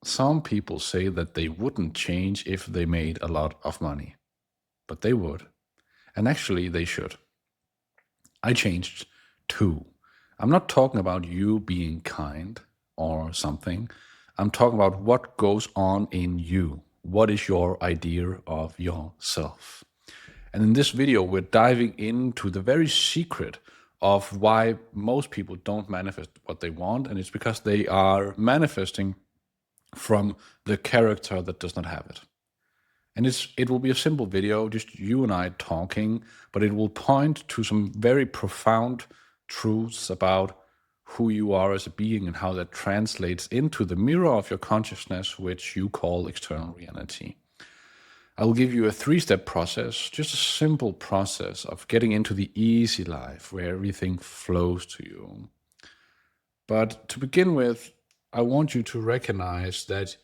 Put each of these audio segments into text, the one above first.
Some people say that they wouldn't change if they made a lot of money, but they would. And actually, they should. I changed too. I'm not talking about you being kind or something. I'm talking about what goes on in you. What is your idea of yourself? And in this video, we're diving into the very secret of why most people don't manifest what they want. And it's because they are manifesting from the character that does not have it. And it will be a simple video, just you and I talking, but it will point to some very profound truths about who you are as a being and how that translates into the mirror of your consciousness, which you call external reality. I will give you a 3-step process, just a simple process of getting into the easy life where everything flows to you. But to begin with, I want you to recognize that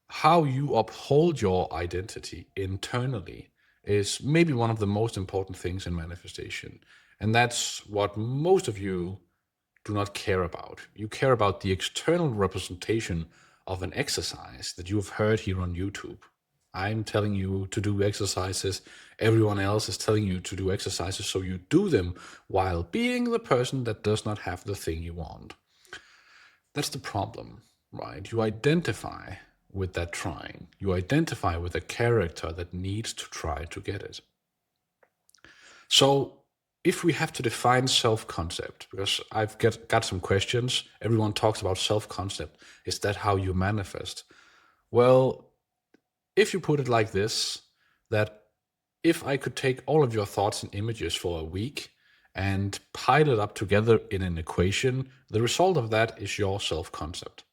how you uphold your identity internally is maybe one of the most important things in manifestation. And that's what most of you do not care about. You care about the external representation of an exercise that you've heard here on YouTube. I'm telling you to do exercises. Everyone else is telling you to do exercises, so you do them while being the person that does not have the thing you want. That's the problem, right? You identify with that trying. You identify with a character that needs to try to get it. So if we have to define self-concept, because I've got some questions, everyone talks about self-concept. Is that how you manifest? Well, if you put it like this, that if I could take all of your thoughts and images for a week and pile it up together in an equation, the result of that is your self-concept.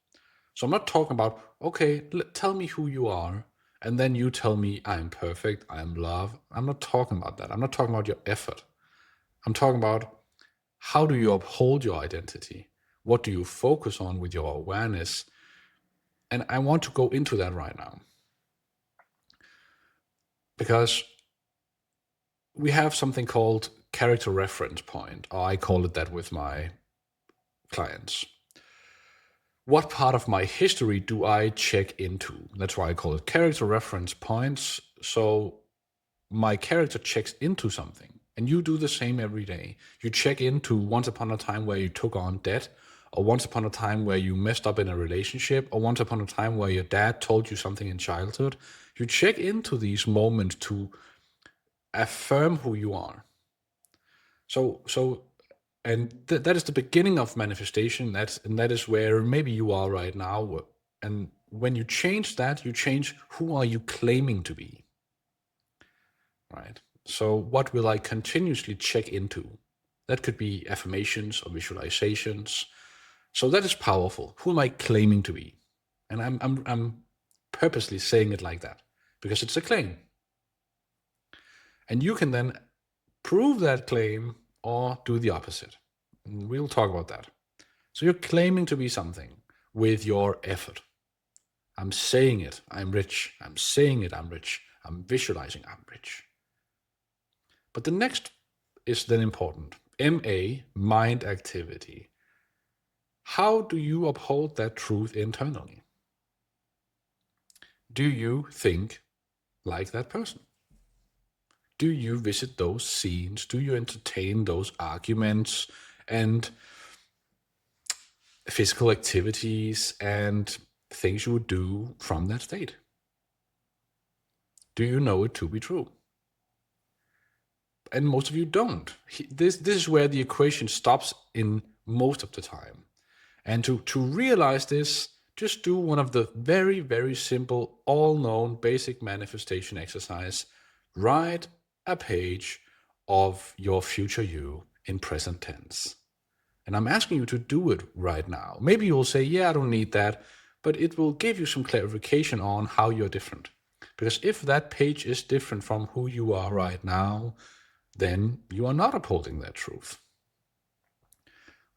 So I'm not talking about, okay, tell me who you are, and then you tell me I'm perfect, I'm love. I'm not talking about that. I'm not talking about your effort. I'm talking about how do you uphold your identity? What do you focus on with your awareness? And I want to go into that right now. Because we have something called character reference point, or I call it that with my clients. What part of my history do I check into? That's why I call it character reference points. So my character checks into something, and you do the same every day. You check into once upon a time where you took on debt, or once upon a time where you messed up in a relationship, or once upon a time where your dad told you something in childhood. You check into these moments to affirm who you are. And that is the beginning of manifestation. That is where maybe you are right now. And when you change that, you change who are you claiming to be, right? So what will I continuously check into? That could be affirmations or visualizations. So that is powerful. Who am I claiming to be? And I'm purposely saying it like that because it's a claim. And you can then prove that claim or do the opposite. And we'll talk about that. So you're claiming to be something with your effort. I'm saying it, I'm rich. I'm saying it, I'm rich. I'm visualizing, I'm rich. But the next is then important. MA, mind activity. How do you uphold that truth internally? Do you think like that person? Do you visit those scenes? Do you entertain those arguments and physical activities and things you would do from that state? Do you know it to be true? And most of you don't. This is where the equation stops in most of the time. And to realize this, just do one of the very, very simple, all-known basic manifestation exercise. Write a page of your future you in present tense. And I'm asking you to do it right now. Maybe you'll say, yeah, I don't need that, but it will give you some clarification on how you're different. Because if that page is different from who you are right now, then you are not upholding that truth.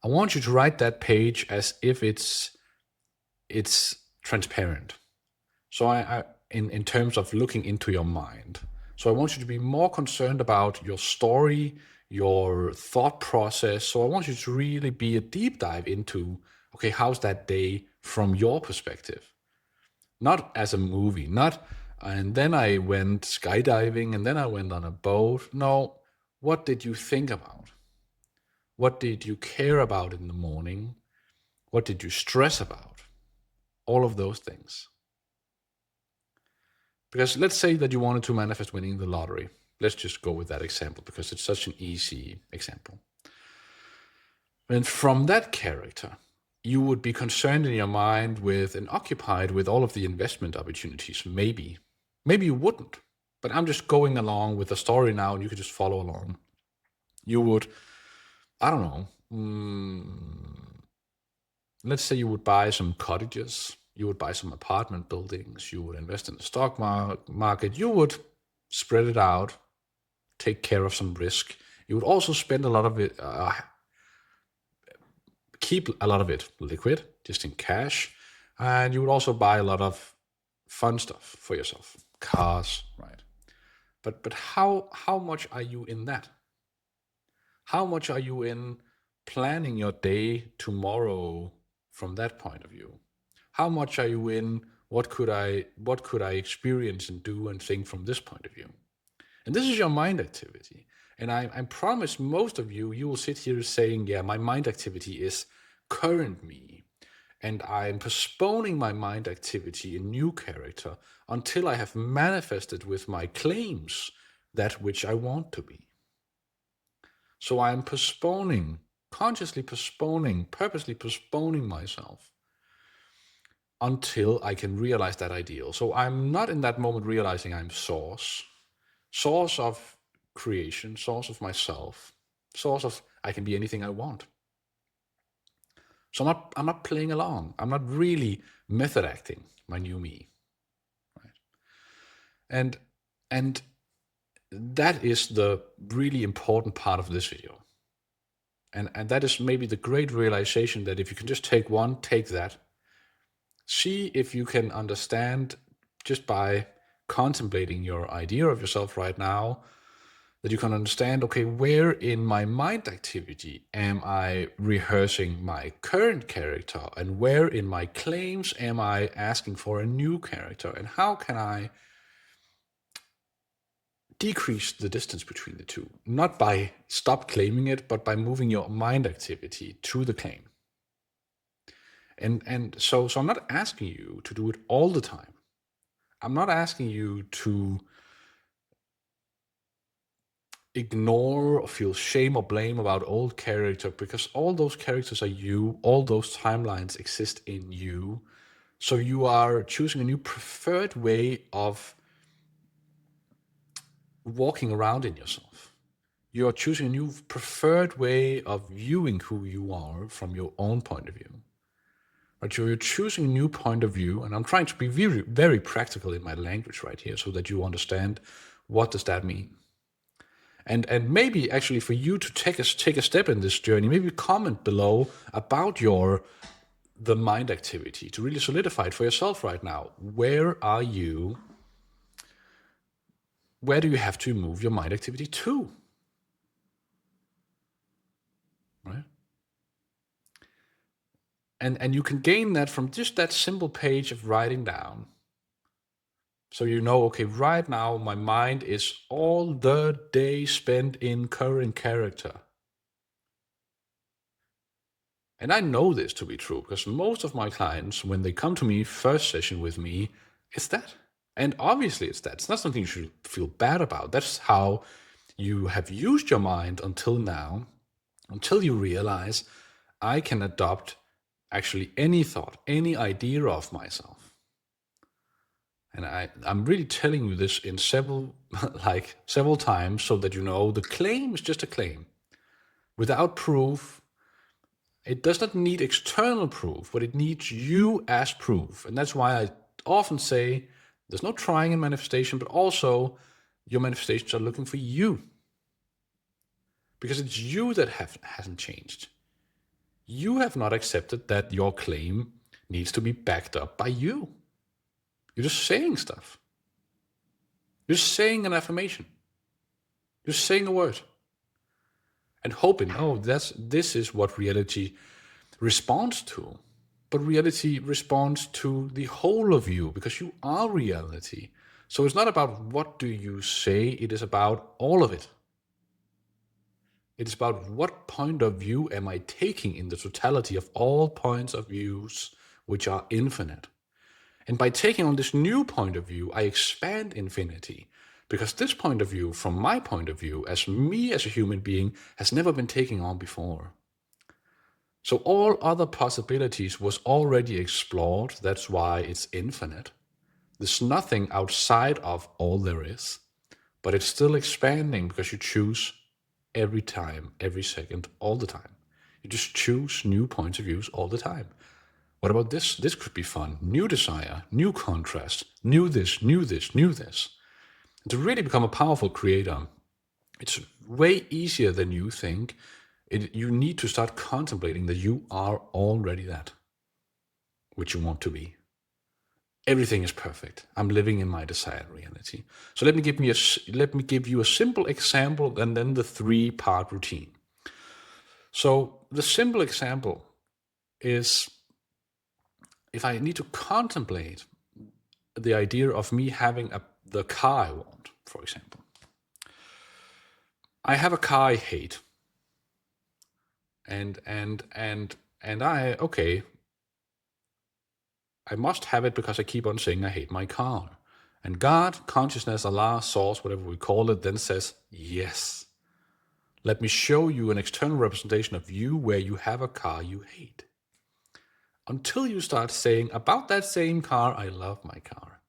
I want you to write that page as if it's transparent. So in terms of looking into your mind. So I want you to be more concerned about your story, your thought process. So I want you to really be a deep dive into, okay, how's that day from your perspective? Not as a movie, not, and then I went skydiving, and then I went on a boat. No, what did you think about? What did you care about in the morning? What did you stress about? All of those things. Because let's say that you wanted to manifest winning the lottery. Let's just go with that example because it's such an easy example. And from that character, you would be concerned in your mind with and occupied with all of the investment opportunities. Maybe you wouldn't, but I'm just going along with the story now and you could just follow along. You would, I don't know, let's say you would buy some cottages, you would buy some apartment buildings, you would invest in the stock market, you would spread it out, take care of some risk. You would also spend a lot of it, keep a lot of it liquid, just in cash. And you would also buy a lot of fun stuff for yourself, cars, right? But how much are you in that? How much are you in planning your day tomorrow from that point of view? How much are you in what could I experience and do and think from this point of view? And this is your mind activity. And I promise most of you will sit here saying, yeah, my mind activity is current me. And I'm postponing my mind activity in new character until I have manifested with my claims that which I want to be. So I'm postponing, consciously postponing, purposely postponing myself until I can realize that ideal. So I'm not in that moment realizing I'm source of creation, source of myself, source of I can be anything I want. So I'm not playing along. I'm not really method acting my new me. Right? And that is the really important part of this video. And that is maybe the great realization that if you can just take one, take that. See if you can understand just by contemplating your idea of yourself right now, that you can understand, okay, where in my mind activity am I rehearsing my current character, and where in my claims am I asking for a new character, and how can I decrease the distance between the two? Not by stop claiming it, but by moving your mind activity to the claim. And so I'm not asking you to do it all the time. I'm not asking you to ignore or feel shame or blame about old character, because all those characters are you, all those timelines exist in you. So you are choosing a new preferred way of walking around in yourself. You are choosing a new preferred way of viewing who you are from your own point of view. But you're choosing a new point of view, and I'm trying to be very, very practical in my language right here so that you understand what does that mean. And maybe actually for you to take a step in this journey, maybe comment below about the mind activity to really solidify it for yourself right now. Where do you have to move your mind activity to? Right? And you can gain that from just that simple page of writing down. So you know, okay, right now my mind is all the day spent in current character. And I know this to be true because most of my clients, when they come to me first session with me, it's that. And obviously it's that. It's not something you should feel bad about. That's how you have used your mind until now, until you realize I can adopt actually any thought, any idea of myself. And I'm really telling you this in several times so that you know the claim is just a claim. Without proof, it does not need external proof, but it needs you as proof. And that's why I often say there's no trying in manifestation, but also your manifestations are looking for you. Because it's you that hasn't changed. You have not accepted that your claim needs to be backed up by you. You're just saying stuff. You're just saying an affirmation. You're saying a word. And hoping, this is what reality responds to. but reality responds to the whole of you because you are reality. So it's not about what do you say, it is about all of it. It's about what point of view am I taking in the totality of all points of views which are infinite. And by taking on this new point of view, I expand infinity. Because this point of view, from my point of view, as me as a human being, has never been taken on before. So all other possibilities was already explored. That's why it's infinite. There's nothing outside of all there is, but it's still expanding because you choose every time, every second, all the time. You just choose new points of views all the time. What about this? This could be fun. New desire, new contrast, new this, new this, new this. And to really become a powerful creator, it's way easier than you think. You need to start contemplating that you are already that which you want to be. Everything is perfect. I'm living in my desired reality. So let me give you a simple example and then the 3-part routine. So the simple example is if I need to contemplate the idea of me having the car I want, for example. I have a car I hate. And I must have it because I keep on saying I hate my car. And God, consciousness, Allah, source, whatever we call it, then says, yes. Let me show you an external representation of you where you have a car you hate. Until you start saying, about that same car, I love my car.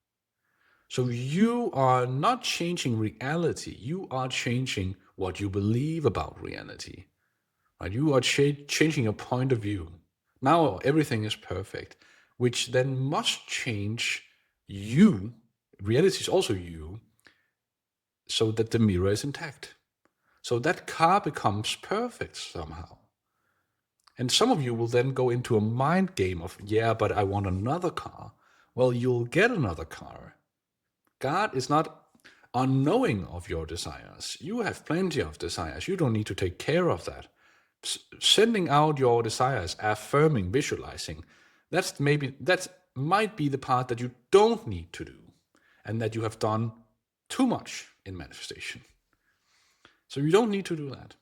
So you are not changing reality. You are changing what you believe about reality. Right? You are changing your point of view. Now everything is perfect, which then must change you. Reality is also you, so that the mirror is intact. So that car becomes perfect somehow. And some of you will then go into a mind game of, yeah, but I want another car. Well, you'll get another car. God is not unknowing of your desires. You have plenty of desires. You don't need to take care of that. Sending out your desires, affirming, visualizing, that might be the part that you don't need to do and that you have done too much in manifestation. So you don't need to do that.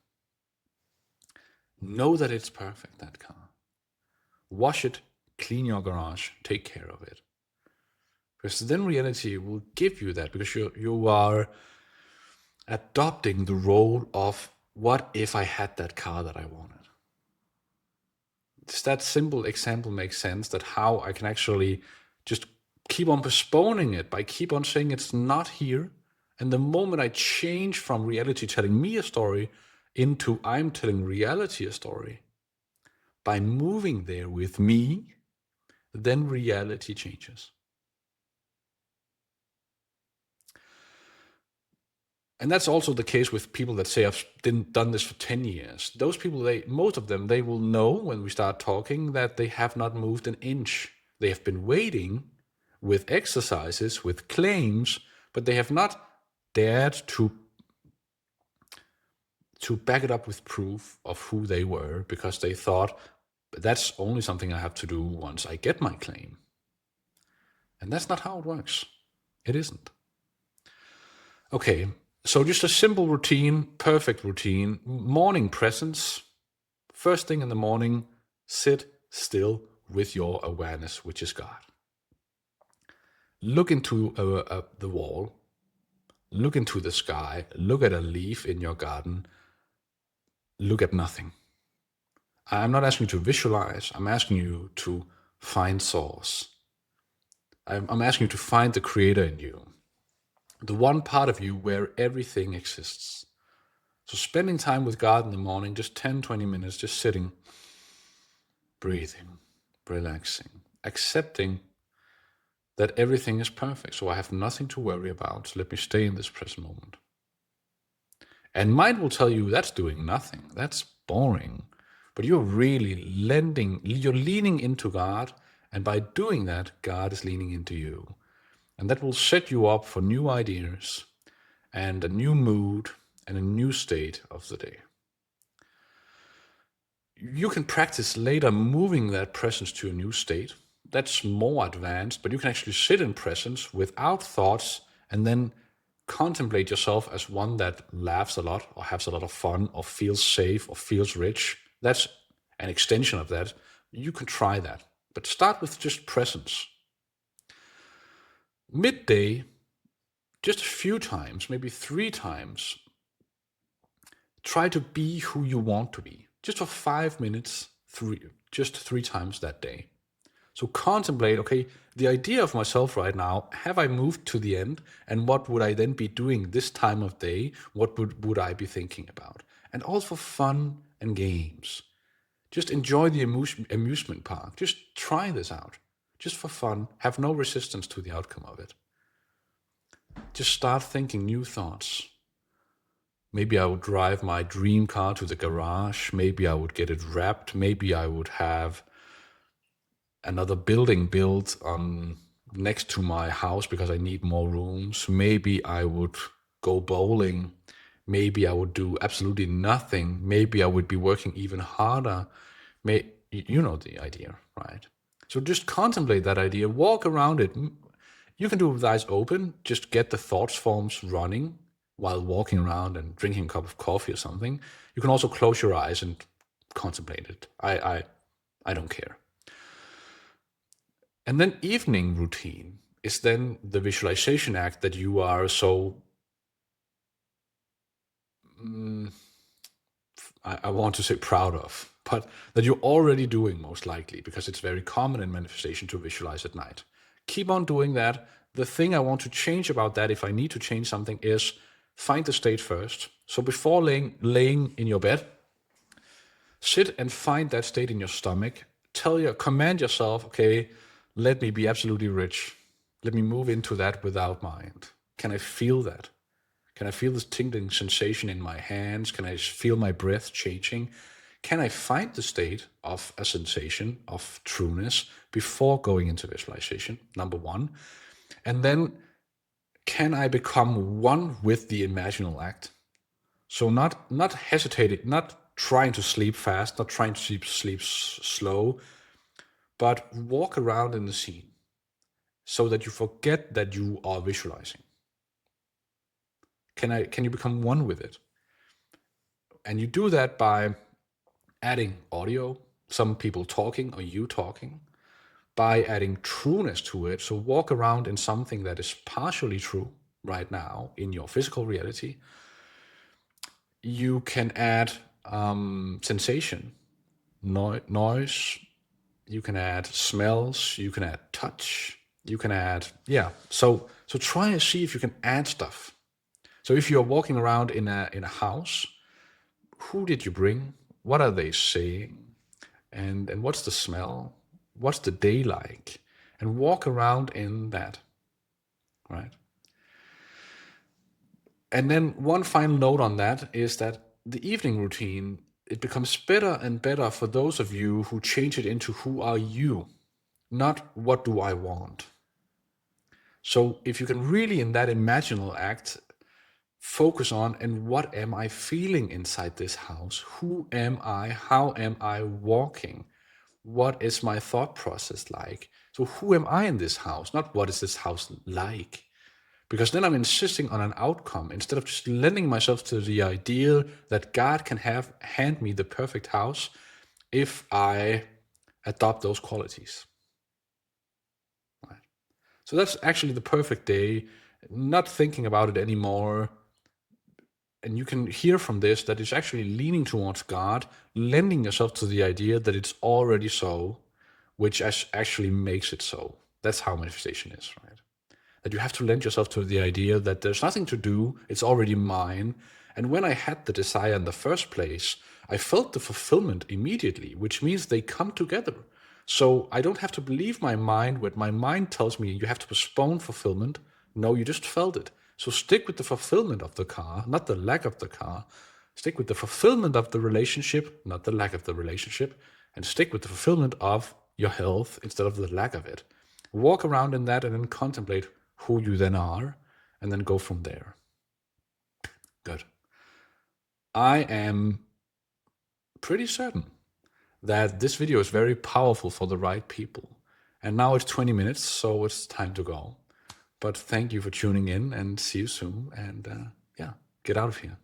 Know that it's perfect, that car. Wash it, clean your garage, take care of it. Because then reality will give you that, because you are adopting the role of, what if I had that car that I wanted? Does that simple example make sense, that how I can actually just keep on postponing it by keep on saying it's not here? And the moment I change from reality telling me a story into I'm telling reality a story, by moving there with me, then reality changes. And that's also the case with people that say I've done this for 10 years. Those people, most of them, they will know when we start talking that they have not moved an inch. They have been waiting with exercises, with claims, but they have not dared to back it up with proof of who they were, because they thought, that's only something I have to do once I get my claim. And that's not how it works. It isn't. Okay, so just a simple routine, perfect routine. Morning presence. First thing in the morning, sit still with your awareness, which is God. Look into the wall. Look into the sky. Look at a leaf in your garden. Look at nothing. I'm not asking you to visualize. I'm asking you to find source. I'm asking you to find the creator in you. The one part of you where everything exists. So spending time with God in the morning, just 10, 20 minutes, just sitting, breathing, relaxing, accepting that everything is perfect. So I have nothing to worry about. So let me stay in this present moment. And mind will tell you that's doing nothing. That's boring. But you're really you're leaning into God. And by doing that, God is leaning into you. And that will set you up for new ideas and a new mood and a new state of the day. You can practice later moving that presence to a new state. That's more advanced, but you can actually sit in presence without thoughts and then contemplate yourself as one that laughs a lot or has a lot of fun or feels safe or feels rich. That's an extension of that. You can try that, but start with just presence. Midday, just a few times, maybe 3 times, try to be who you want to be. Just for 5 minutes, just 3 times that day. So contemplate, okay, the idea of myself right now, have I moved to the end? And what would I then be doing this time of day? What would I be thinking about? And all for fun and games. Just enjoy the amusement park. Just try this out. Just for fun. Have no resistance to the outcome of it. Just start thinking new thoughts. Maybe I would drive my dream car to the garage. Maybe I would get it wrapped. Maybe I would have another building built next to my house because I need more rooms. Maybe I would go bowling. Maybe I would do absolutely nothing. Maybe I would be working even harder. You know the idea, right? So just contemplate that idea, walk around it. You can do it with eyes open, just get the thoughts forms running while walking around and drinking a cup of coffee or something. You can also close your eyes and contemplate it. I don't care. And then evening routine is then the visualization act that you are so, I want to say proud of, but that you're already doing most likely, because it's very common in manifestation to visualize at night. Keep on doing that. The thing I want to change about that, if I need to change something, is find the state first. So before laying in your bed, sit and find that state in your stomach. Command yourself, okay, let me be absolutely rich. Let me move into that without mind. Can I feel that? Can I feel this tingling sensation in my hands? Can I feel my breath changing? Can I find the state of a sensation of trueness before going into visualization? Number one. And then, can I become one with the imaginal act? So not hesitating, not trying to sleep fast, not trying to sleep slow, but walk around in the scene so that you forget that you are visualizing. Can you become one with it? And you do that by adding audio, some people talking or you talking, by adding trueness to it. So walk around in something that is partially true right now in your physical reality. You can add sensation, noise, you can add smells, you can add touch, you can add, so try and see if you can add stuff. So if you're walking around in a house, who did you bring? What are they saying? And what's the smell? What's the day like? And walk around in that, right? And then one final note on that is that the evening routine, it becomes better and better for those of you who change it into who are you, not what do I want. So if you can really, in that imaginal act, focus on, and what am I feeling inside this house? Who am I? How am I walking? What is my thought process like? So who am I in this house? Not what is this house like? Because then I'm insisting on an outcome instead of just lending myself to the idea that God can hand me the perfect house if I adopt those qualities. Right? So that's actually the perfect day, not thinking about it anymore. And you can hear from this that it's actually leaning towards God, lending yourself to the idea that it's already so, which actually makes it so. That's how manifestation is, right? That you have to lend yourself to the idea that there's nothing to do, it's already mine. And when I had the desire in the first place, I felt the fulfillment immediately, which means they come together. So I don't have to believe my mind when my mind tells me you have to postpone fulfillment. No, you just felt it. So stick with the fulfillment of the car, not the lack of the car. Stick with the fulfillment of the relationship, not the lack of the relationship. And stick with the fulfillment of your health instead of the lack of it. Walk around in that and then contemplate who you then are, and then go from there. Good. I am pretty certain that this video is very powerful for the right people. And now it's 20 minutes, so it's time to go. But thank you for tuning in, and see you soon. And yeah, get out of here.